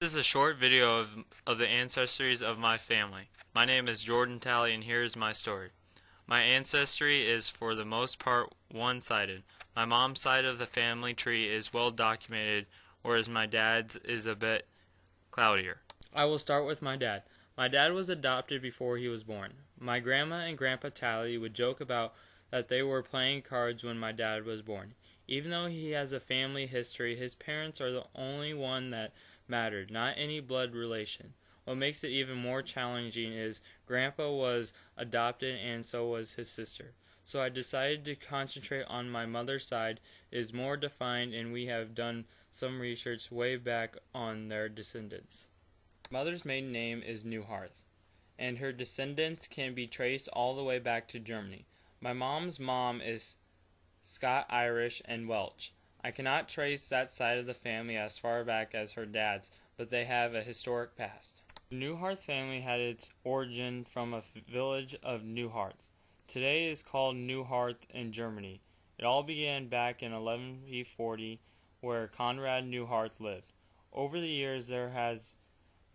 This is a short video of the ancestries of my family. My name is Jordan Talley and here is my story. My ancestry is for the most part one-sided. My mom's side of the family tree is well documented, whereas my dad's is a bit cloudier. I will start with my dad. My dad was adopted before he was born. My grandma and grandpa Talley would joke about that they were playing cards when my dad was born. Even though he has a family history, his parents are the only one that mattered, not any blood relation. What makes it even more challenging is Grandpa was adopted and so was his sister. So I decided to concentrate on my mother's side. It is more defined and we have done some research way back on their descendants. My mother's maiden name is Newharth, and her descendants can be traced all the way back to Germany. My mom's mom is Scot-Irish and Welsh. I cannot trace that side of the family as far back as her dad's, but they have a historic past. The Newharth family had its origin from a village of Newharth. Today is called Newharth in Germany. It all began back in 1140 where Conrad Newharth lived. Over the years there has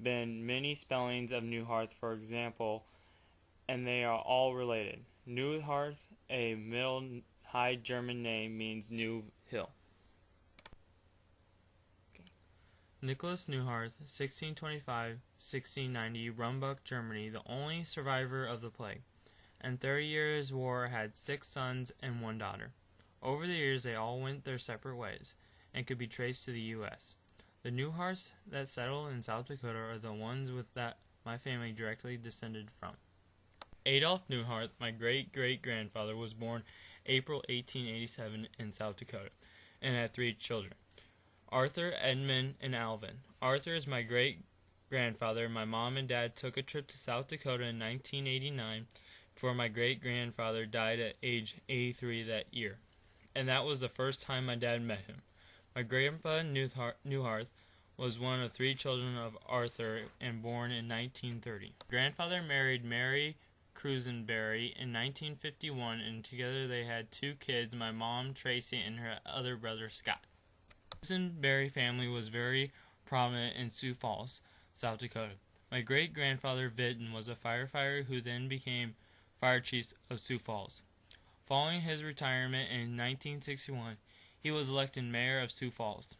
been many spellings of Newharth, for example, and they are all related. Newharth, a Middle High German name, means new hill. Nicholas Newharth, 1625-1690, Rumbuck, Germany, the only survivor of the plague, and 30 Years' War, had 6 sons and 1 daughter. Over the years they all went their separate ways, and could be traced to the U.S. The Newharths that settled in South Dakota are the ones with that my family directly descended from. Adolf Newharth, my great-great-grandfather, was born April 1887 in South Dakota, and had 3 children. Arthur, Edmund, and Alvin. Arthur is my great-grandfather. My mom and dad took a trip to South Dakota in 1989 before my great-grandfather died at age 83 that year, and that was the first time my dad met him. My grandpa Newharth was one of 3 children of Arthur and born in 1930. Grandfather married Mary Crusenberry in 1951, and together they had 2 kids, my mom Tracy and her other brother Scott. The Crusenberry family was very prominent in Sioux Falls, South Dakota. My great-grandfather Vinton was a firefighter who then became fire chief of Sioux Falls. Following his retirement in 1961, he was elected mayor of Sioux Falls.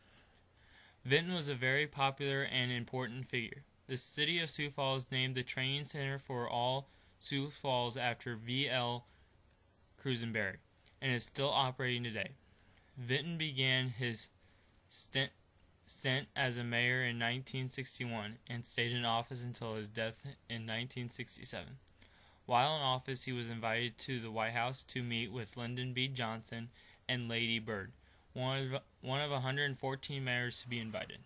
Vinton was a very popular and important figure. The city of Sioux Falls named the training center for all Sioux Falls after V.L. Crusenberry, and is still operating today. Vinton began his stint as a mayor in 1961 and stayed in office until his death in 1967. While in office, he was invited to the White House to meet with Lyndon B. Johnson and Lady Bird, one of 114 mayors to be invited.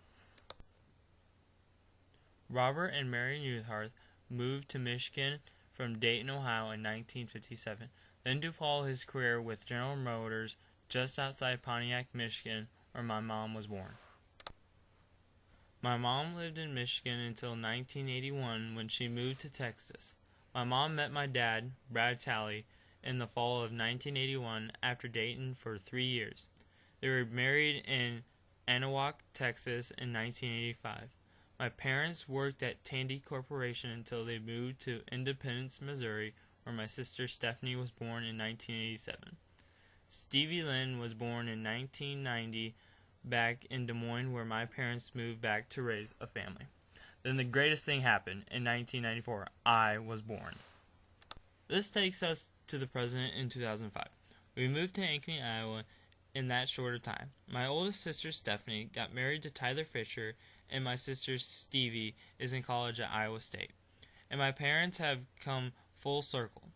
Robert and Mary Newharth moved to Michigan from Dayton, Ohio in 1957, then to follow his career with General Motors just outside Pontiac, Michigan, where my mom was born. My mom lived in Michigan until 1981 when she moved to Texas. My mom met my dad, Brad Talley, in the fall of 1981 after dating for 3 years. They were married in Anahuac, Texas in 1985. My parents worked at Tandy Corporation until they moved to Independence, Missouri, where my sister Stephanie was born in 1987. Stevie Lynn was born in 1990 back in Des Moines, where my parents moved back to raise a family. Then the greatest thing happened. In 1994, I was born. This takes us to the present in 2005. We moved to Ankeny, Iowa in that short of time. My oldest sister Stephanie got married to Tyler Fisher, and my sister Stevie is in college at Iowa State. And my parents have come full circle.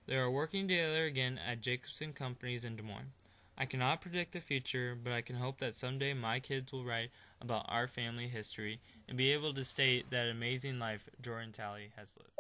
They are working together again at Jacobson Companies in Des Moines. I cannot predict the future, but I can hope that someday my kids will write about our family history and be able to state that amazing life Jordan Talley has lived.